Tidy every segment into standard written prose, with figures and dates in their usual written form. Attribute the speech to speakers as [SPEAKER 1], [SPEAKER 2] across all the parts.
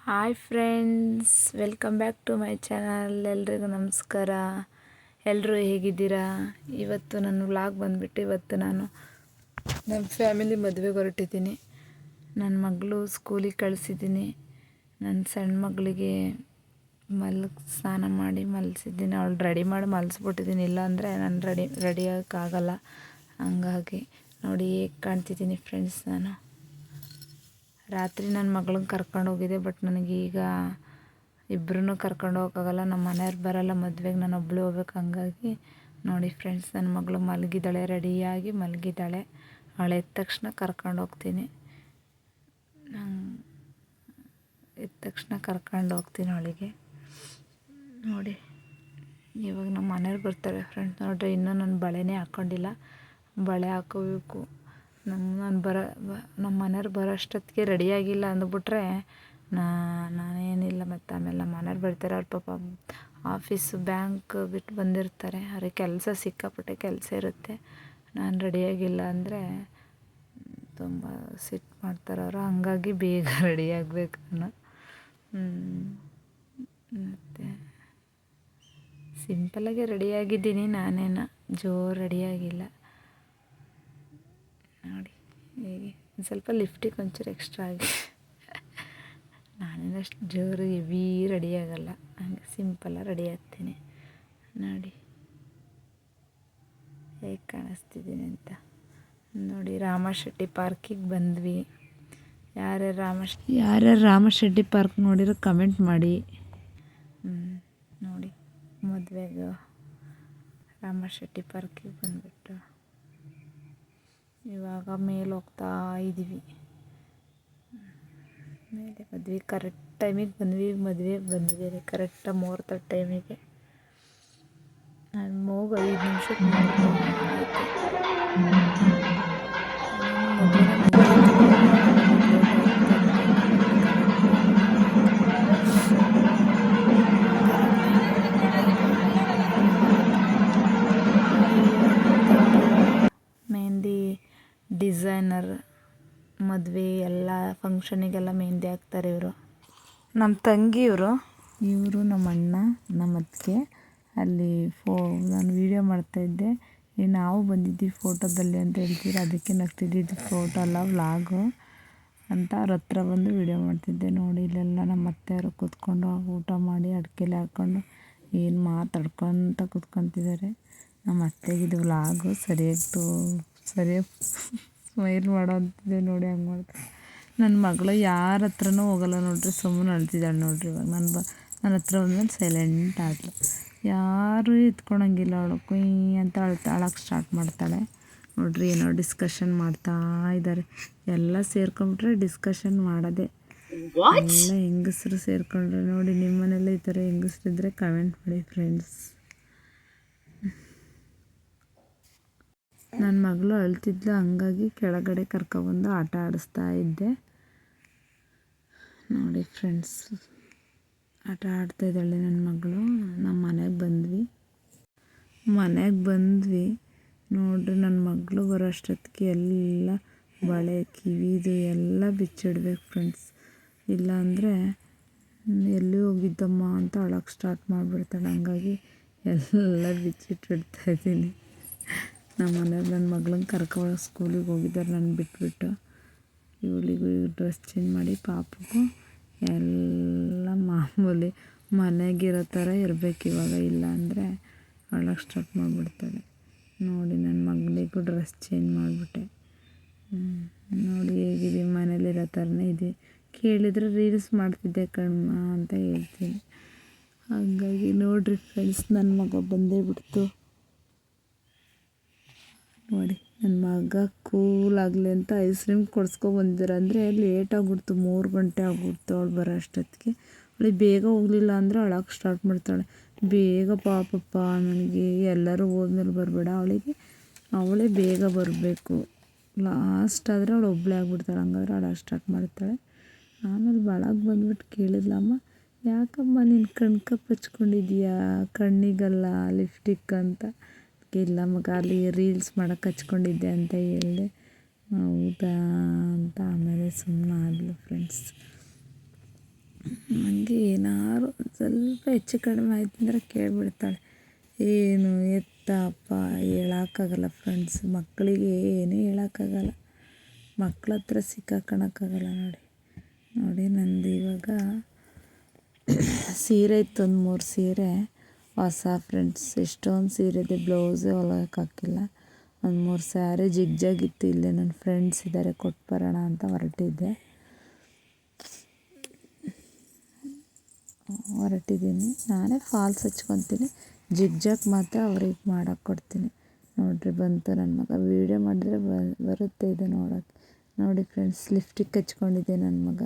[SPEAKER 1] Hi friends, welcome back to my channel. ಎಲ್ರಿಗೂ ನಮಸ್ಕಾರ. ಎಲ್ಲರೂ ಹೇಗಿದ್ದೀರಾ? ಇವತ್ತು ನನ್ನ ವ್ಲಾಗ್ ಬಂದುಬಿಟ್ಟು ಇವತ್ತು ನಾನು ನಮ್ಮ ಫ್ಯಾಮಿಲಿ ಮದುವೆಗೆ ಹೊರಟಿದ್ದೀನಿ. ನನ್ನ ಮಗಳು ಸ್ಕೂಲಿಗೆ ಕಳಿಸಿದ್ದೀನಿ. ನನ್ನ ಸಣ್ಣ ಮಗಳಿಗೆ ಸ್ನಾನ ಮಾಡಿ ಮಲಗಿಸಿದ್ದೀನಿ. ಅವಳು ರೆಡಿ ಮಾಡಿ ಮಲಗಿಸ್ಬಿಟ್ಟಿದ್ದೀನಿ. ಇಲ್ಲಾಂದರೆ ನಾನು ರೆಡಿ ಆಗೋಕ್ಕಾಗಲ್ಲ. ಹಂಗಾಗಿ ನೋಡಿ ಹೇಗೆ ಕಾಣ್ತಿದ್ದೀನಿ ಫ್ರೆಂಡ್ಸ್. ನಾನು ರಾತ್ರಿ ನನ್ನ ಮಗಳನ್ನ ಕರ್ಕೊಂಡು ಹೋಗಿದ್ದೆ, ಬಟ್ ನನಗೀಗ ಇಬ್ಬರೂ ಕರ್ಕೊಂಡು ಹೋಗೋಕ್ಕಾಗಲ್ಲ. ನಮ್ಮ ಮನೆಯವ್ರು ಬರೋಲ್ಲ ಮದುವೆಗೆ, ನಾನು ಒಬ್ಬಳೇ ಹೋಗ್ಬೇಕು. ಹಂಗಾಗಿ ನೋಡಿ ಫ್ರೆಂಡ್ಸ್, ನನ್ನ ಮಗಳು ಮಲಗಿದ್ದಾಳೆ, ರೆಡಿಯಾಗಿ ಮಲಗಿದ್ದಾಳೆ. ಅವಳು ಎದ್ದ ತಕ್ಷಣ ಕರ್ಕೊಂಡು ಹೋಗ್ತೀನಿ. ಅವಳಿಗೆ ನೋಡಿ. ಇವಾಗ ನಮ್ಮ ಮನೆಯವ್ರು ಬರ್ತಾರೆ ಫ್ರೆಂಡ್ಸ್. ನೋಡಿರಿ, ಇನ್ನೂ ನಾನು ಬಳೆನೇ ಹಾಕ್ಕೊಂಡಿಲ್ಲ, ಬಳೆ ಹಾಕೋಬೇಕು. ನಮ್ಮ ಮನೆಯವ್ರು ಬರೋ ಅಷ್ಟೊತ್ತಿಗೆ ರೆಡಿಯಾಗಿಲ್ಲ ಅಂದ್ಬಿಟ್ರೆ ನಾನೇನಿಲ್ಲ. ಮತ್ತು ಆಮೇಲೆ ನಮ್ಮ ಮನೆಯವ್ರು ಬರ್ತಾರೆ. ಅವ್ರ ಪಾಪ ಆಫೀಸು ಬ್ಯಾಂಕ್ ಬಿಟ್ಟು ಬಂದಿರ್ತಾರೆ. ಅವ್ರಿಗೆ ಕೆಲಸ ಸಿಕ್ಕಾಪಟ್ಟೆ ಕೆಲಸ ಇರುತ್ತೆ. ನಾನು ರೆಡಿಯಾಗಿಲ್ಲ ಅಂದರೆ ತುಂಬ ಸಿಟ್ಟು ಮಾಡ್ತಾರೆ ಅವರು. ಹಂಗಾಗಿ ಬೇಗ ರೆಡಿಯಾಗಬೇಕು ನಾನು. ಮತ್ತು ಸಿಂಪಲಾಗೆ ರೆಡಿಯಾಗಿದ್ದೀನಿ, ನಾನೇನು ರೆಡಿಯಾಗಿಲ್ಲ. ನೋಡಿ ಹೇಗೆ ಒಂದು ಸ್ವಲ್ಪ ಲಿಫ್ಟಿಗೆ ಒಂಚೂರು ಎಕ್ಸ್ಟ್ರಾ ಆಗಿ. ನಾನೇನಷ್ಟು ಜೋರು ಹೆವಿ ರೆಡಿ ಆಗಲ್ಲ, ಹಂಗೆ ಸಿಂಪಲ್ಲಾಗಿ ರೆಡಿ ಆಗ್ತೀನಿ. ನೋಡಿ ಹೇಗೆ ಕಾಣಿಸ್ತಿದ್ದೀನಿ ಅಂತ. ನೋಡಿ, ರಾಮಶೆಟ್ಟಿ ಪಾರ್ಕಿಗೆ ಬಂದ್ವಿ. ಯಾರ್ಯಾರು ರಾಮಶೆಟ್ಟಿ ಪಾರ್ಕ್ ನೋಡಿರೋ ಕಮೆಂಟ್ ಮಾಡಿ. ನೋಡಿ, ಮದುವೆಗೆ ರಾಮಶೆಟ್ಟಿ ಪಾರ್ಕಿಗೆ ಬಂದುಬಿಟ್ಟು ಇವಾಗ ಮೇಲೆ ಹೋಗ್ತಾ ಇದ್ದೀವಿ. ಮೇಲೆ ಮದುವೆ ಕರೆಕ್ಟ್ ಟೈಮಿಗೆ ಬಂದ್ವಿ. ಮದುವೆಗೆ ಬಂದಿದ್ದೀವಿ ಕರೆಕ್ಟಾಗಿ ಮುಹೂರ್ತ ಟೈಮಿಗೆ. ನಾನು ಹೋಗಿ 5 ನಿಮಿಷಕ್ಕೆ ಮೆಹಂದಿ ಡಿಸೈನರ್. ಮದುವೆ ಎಲ್ಲ ಫಂಕ್ಷನಿಗೆಲ್ಲ ಮೆಹಂದಿ ಹಾಕ್ತಾರೆ ಇವರು. ನಮ್ಮ ತಂಗಿಯವರು, ಇವರು ನಮ್ಮ ಅಣ್ಣ, ನಮ್ಮ ಅತ್ತಿಗೆ. ಅಲ್ಲಿ ನಾನು ವೀಡಿಯೋ ಮಾಡ್ತಾಯಿದ್ದೆ, ನಾವು ಬಂದಿದ್ದೀವಿ ಫೋಟೋದಲ್ಲಿ ಅಂತ ಹೇಳ್ತೀರ, ಅದಕ್ಕೆ ನಗ್ತಿದ್ದಿದ್ದು. ಫೋಟೋ ಅಲ್ಲ, ವ್ಲಾಗು ಅಂತ ಅವ್ರ ಹತ್ರ ಬಂದು ವೀಡಿಯೋ ಮಾಡ್ತಿದ್ದೆ. ನೋಡಿ, ಇಲ್ಲೆಲ್ಲ ನಮ್ಮ ಅತ್ತೆಯವರು ಕೂತ್ಕೊಂಡು ಊಟ ಮಾಡಿ ಅಡಿಕೆಲೆ ಹಾಕ್ಕೊಂಡು ಏನು ಮಾತಾಡ್ಕೊತ ಕೂತ್ಕೊತಿದ್ದಾರೆ. ನಮ್ಮ ಅತ್ತೆಗಿದು ವ್ಲಾಗು ಸರಿಯಾಗಿ ಸ್ಮೈಲ್ ಮಾಡೋ ಅಂತಿದೆ. ನೋಡಿ, ಹಂಗೆ ಮಾಡ್ತಾರೆ. ನನ್ನ ಮಗಳು ಯಾರ ಹತ್ರನೂ ಹೋಗಲ್ಲ ನೋಡ್ರಿ, ಸುಮ್ಮನೆ ಅಳ್ತಿದ್ದಾಳೆ ನೋಡ್ರಿ. ಇವಾಗ ನನ್ನ ಹತ್ರ ಬಂದ್ಮೇಲೆ ಸೈಲೆಂಟ್ ಆದಳು. ಯಾರೂ ಎತ್ಕೊಳಂಗಿಲ್ಲ. ಅವಳು ಕುಯ್ ಅಂತ ಅಳಕ್ಕೆ ಸ್ಟಾರ್ಟ್ ಮಾಡ್ತಾಳೆ. ನೋಡ್ರಿ, ಏನೋ ಡಿಸ್ಕಷನ್ ಮಾಡ್ತಾ ಇದ್ದಾರೆ. ಎಲ್ಲ ಸೇರ್ಕೊಂಡ್ಬಿಟ್ರೆ ಡಿಸ್ಕಷನ್ ಮಾಡೋದೆ. ಎಲ್ಲ ಹೆಂಗಸರು ಸೇರ್ಕೊಂಡ್ರೆ. ನೋಡಿ, ನಿಮ್ಮ ಮನೆಯಲ್ಲ ಈ ಥರ ಹೆಂಗಸರಿದ್ರೆ ಕಮೆಂಟ್ ಮಾಡಿ ಫ್ರೆಂಡ್ಸ್. ನನ್ನ ಮಗಳು ಅಳ್ತಿದ್ಲು, ಹಂಗಾಗಿ ಕೆಳಗಡೆ ಕರ್ಕೊಬಂದು ಆಟ ಆಡಿಸ್ತಾ ಇದ್ದೆ. ನೋಡಿ ಫ್ರೆಂಡ್ಸ್, ಆಟ ಆಡ್ತಾಯಿದ್ದಾಳೆ ನನ್ನ ಮಗಳು. ನಮ್ಮ ಮನೆಗೆ ಬಂದ್ವಿ. ನೋಡ್ರಿ, ನನ್ನ ಮಗಳು ಬರೋ ಅಷ್ಟೊತ್ತಿಗೆ ಎಲ್ಲ ಬಳೆ ಕಿವಿದು ಎಲ್ಲ ಬಿಚ್ಚಿಡ್ಬೇಕು ಫ್ರೆಂಡ್ಸ್. ಇಲ್ಲಾಂದರೆ ಎಲ್ಲಿ ಹೋಗಿದ್ದಮ್ಮ ಅಂತ ಅಳಕ್ಕೆ ಸ್ಟಾರ್ಟ್ ಮಾಡಿಬಿಡ್ತಾಳೆ. ಹಂಗಾಗಿ ಎಲ್ಲ ಬಿಚ್ಚಿಟ್ಟಿಡ್ತಾಯಿದ್ದೀನಿ. ನಮ್ಮ ಮನೆಯವ್ರು ನನ್ನ ಮಗಳನ್ನ ಕರ್ಕೊಂಡು ಸ್ಕೂಲಿಗೆ ಹೋಗಿದ್ದಾರೆ, ನಾನು ಬಿಟ್ಬಿಟ್ಟು. ಇವಳಿಗೂ ಡ್ರೆಸ್ ಚೇಂಜ್ ಮಾಡಿ ಪಾಪಗೂ ಎಲ್ಲ ಮಾಮೂಲಿ ಮನೆಗಿರೋ ಥರ ಇರಬೇಕು ಇವಾಗ. ಇಲ್ಲ ಅಂದರೆ ಅಳಕ್ಕೆ ಸ್ಟಾರ್ಟ್ ಮಾಡಿಬಿಡ್ತಾಳೆ. ನೋಡಿ, ನನ್ನ ಮಗಳಿಗೂ ಡ್ರೆಸ್ ಚೇಂಜ್ ಮಾಡಿಬಿಟ್ಟೆ. ನೋಡಿ ಹೇಗಿದೆ, ಮನೇಲಿರೋ ಥರನೇ ಇದೆ. ಕೇಳಿದರೆ ರೀಲ್ಸ್ ಮಾಡ್ತಿದ್ದೆ ಕಣ್ಮ ಅಂತ ಹೇಳ್ತೀನಿ. ಹಾಗಾಗಿ ನೋಡಿರಿ ಫ್ರೆಂಡ್ಸ್, ನನ್ನ ಮಗ ಬಂದೇ ಬಿಡ್ತು. ನೋಡಿ, ನನ್ನ ಮಗ ಕೂಲಾಗಲಿ ಅಂತ ಐಸ್ ಕ್ರೀಮ್ ಕೊಡಿಸ್ಕೊಬಂದಿದ್ದಾರೆ. ಅಂದರೆ ಲೇಟಾಗ್ಬಿಡ್ತು, 3 ಗಂಟೆ ಆಗ್ಬಿಡ್ತು ಅವಳು ಬರೋ ಅಷ್ಟೊತ್ತಿಗೆ. ಅವಳಿಗೆ ಬೇಗ ಹೋಗಲಿಲ್ಲ ಅಂದರೆ ಅಳಕ್ಕೆ ಸ್ಟಾರ್ಟ್ ಮಾಡ್ತಾಳೆ. ಬೇಗ ಪಾಪಪ್ಪ, ನನಗೆ ಎಲ್ಲರೂ ಹೋದ್ಮೇಲೆ ಬರಬೇಡ, ಅವಳೇ ಬೇಗ ಬರಬೇಕು. ಲಾಸ್ಟ್ ಆದರೆ ಅವಳು ಒಬ್ಬಳೇ ಆಗಿಬಿಡ್ತಾಳೆ. ಹಂಗಾದ್ರೆ ಅಳಕ್ಕೆ ಸ್ಟಾರ್ಟ್ ಮಾಡ್ತಾಳೆ. ಆಮೇಲೆ ಒಳಗೆ ಬಂದ್ಬಿಟ್ಟು ಕೇಳಿದ್ಲಮ್ಮ, ಯಾಕಮ್ಮ ನೀನು ಕಣ್ಕಪ್ಪು ಹಚ್ಕೊಂಡಿದ್ದೀಯಾ, ಕಣ್ಣಿಗಲ್ಲ ಲಿಫ್ಟಿಕ್ ಅಂತ. ಇಲ್ಲ ಮಗ, ಅಲ್ಲಿ ರೀಲ್ಸ್ ಮಾಡೋಕ್ಕೆ ಹಚ್ಕೊಂಡಿದ್ದೆ ಅಂತ ಹೇಳಿದೆ. ಹೌದಾ ಅಂತ ಆಮೇಲೆ ಸುಮ್ಮನೆ ಆದಳು ಫ್ರೆಂಡ್ಸ್. ತಂಗಿ ಏನಾದ್ರು ಸ್ವಲ್ಪ ಹೆಚ್ಚು ಕಡಿಮೆ ಆಯ್ತು ಅಂದರೆ ಕೇಳಿಬಿಡ್ತಾಳೆ. ಏನು ಎತ್ತ ಅಪ್ಪ ಹೇಳೋಕ್ಕಾಗಲ್ಲ ಫ್ರೆಂಡ್ಸ್, ಮಕ್ಕಳಿಗೆ ಏನೂ ಹೇಳೋಕ್ಕಾಗಲ್ಲ, ಮಕ್ಳ ಹತ್ರ ಸಿಕ್ಕಾಕೊಳಕ್ಕಾಗಲ್ಲ. ನೋಡಿ ನಂದು ಇವಾಗ ಸೀರೆ ಇತ್ತು, ಒಂದು 3 ಸೀರೆ ಹೊಸ ಫ್ರೆಂಡ್ಸ್. ಎಷ್ಟೊಂದು ಸೀರೆ ಇದೆ, ಬ್ಲೌಸೇ ಹೊಲಿಯೋಕ್ಕಾಗಿಲ್ಲ. ಒಂದು 3 ಸ್ಯಾರಿ ಜಿಗ್ಜಾಗಿತ್ತು. ಇಲ್ಲೇ ನನ್ನ ಫ್ರೆಂಡ್ಸ್ ಇದ್ದಾರೆ, ಕೊಟ್ಟು ಬರೋಣ ಅಂತ ಹೊರಟಿದ್ದೀನಿ. ನಾನೇ ಫಾಲ್ಸ್ ಹಚ್ಕೊತೀನಿ, ಜಿಗ್ಜಾಗ್ ಮಾತ್ರ ಅವ್ರಿಗೆ ಮಾಡೋಕ್ಕೆ ಕೊಡ್ತೀನಿ. ನೋಡಿರಿ ಬಂತು ನನ್ನ ಮಗ. ವೀಡಿಯೋ ಮಾಡಿದ್ರೆ ಬರುತ್ತೆ ಇದು ನೋಡೋಕ್ಕೆ. ನೋಡಿ ಫ್ರೆಂಡ್ಸ್, ಲಿಪ್ಸ್ಟಿಕ್ ಹಚ್ಕೊಂಡಿದ್ದೆ ನನ್ನ ಮಗ.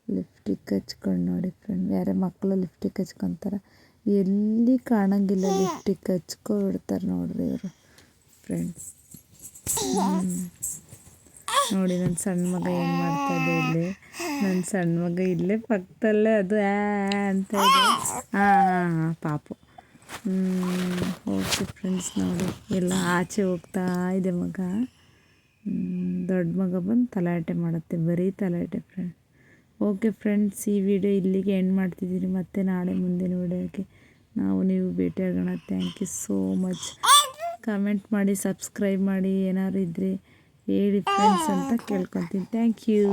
[SPEAKER 1] ಲಿಪ್ಸ್ಟಿಕ್ ಹಚ್ಕೊಂಡು ನೋಡಿ ಫ್ರೆಂಡ್, ಬೇರೆ ಮಕ್ಕಳು ಲಿಪ್ಸ್ಟಿಕ್ ಹಚ್ಕೊತಾರೆ, ಎಲ್ಲಿ ಕಾಣಂಗಿಲ್ಲ, ಲಿಪ್ಸ್ಟಿಕ್ ಹಚ್ಕೊಬಿಡ್ತಾರೆ ನೋಡ್ರಿ ಇವರು ಫ್ರೆಂಡ್ಸ್. ನೋಡಿ ನನ್ನ ಸಣ್ಣ ಮಗ ಏನು ಮಾಡ್ತಾಯಿದ್ದೆ ಇಲ್ಲಿ. ನನ್ನ ಸಣ್ಣ ಮಗ ಇಲ್ಲೇ ಪಕ್ಕದಲ್ಲೇ ಅದು ಅಂತ ಇದೆ. ಹಾಂ ಪಾಪು. ಓಕೆ ಫ್ರೆಂಡ್ಸ್, ನೋಡಿ ಎಲ್ಲ ಆಚೆ ಹೋಗ್ತಾ ಇದೆ ಮಗ. ದೊಡ್ಡ ಮಗ ಬಂದು ತಲಾಟೆ ಮಾಡುತ್ತೆ, ಬರೀ ತಲಾಟೆ ಫ್ರೆಂಡ್. ಓಕೆ ಫ್ರೆಂಡ್ಸ್, ಈ ವಿಡಿಯೋ ಇಲ್ಲಿಗೆ ಎಂಡ್ ಮಾಡ್ತಿದ್ದೀನಿ. ಮತ್ತೆ ನಾಳೆ ಮುಂದಿನ ವಿಡಿಯೋಕ್ಕೆ ನೀವು ಭೇಟಿಯಾಗೋಣ. Thank you so much. Comment ಮಾಡಿ, ಸಬ್ಸ್ಕ್ರೈಬ್ ಮಾಡಿ, ಏನಾದ್ರು ಇದ್ದರೆ ಹೇಳಿ ಫ್ರೆಂಡ್ಸ್ ಅಂತ ಕೇಳ್ಕೊತೀನಿ. Thank you.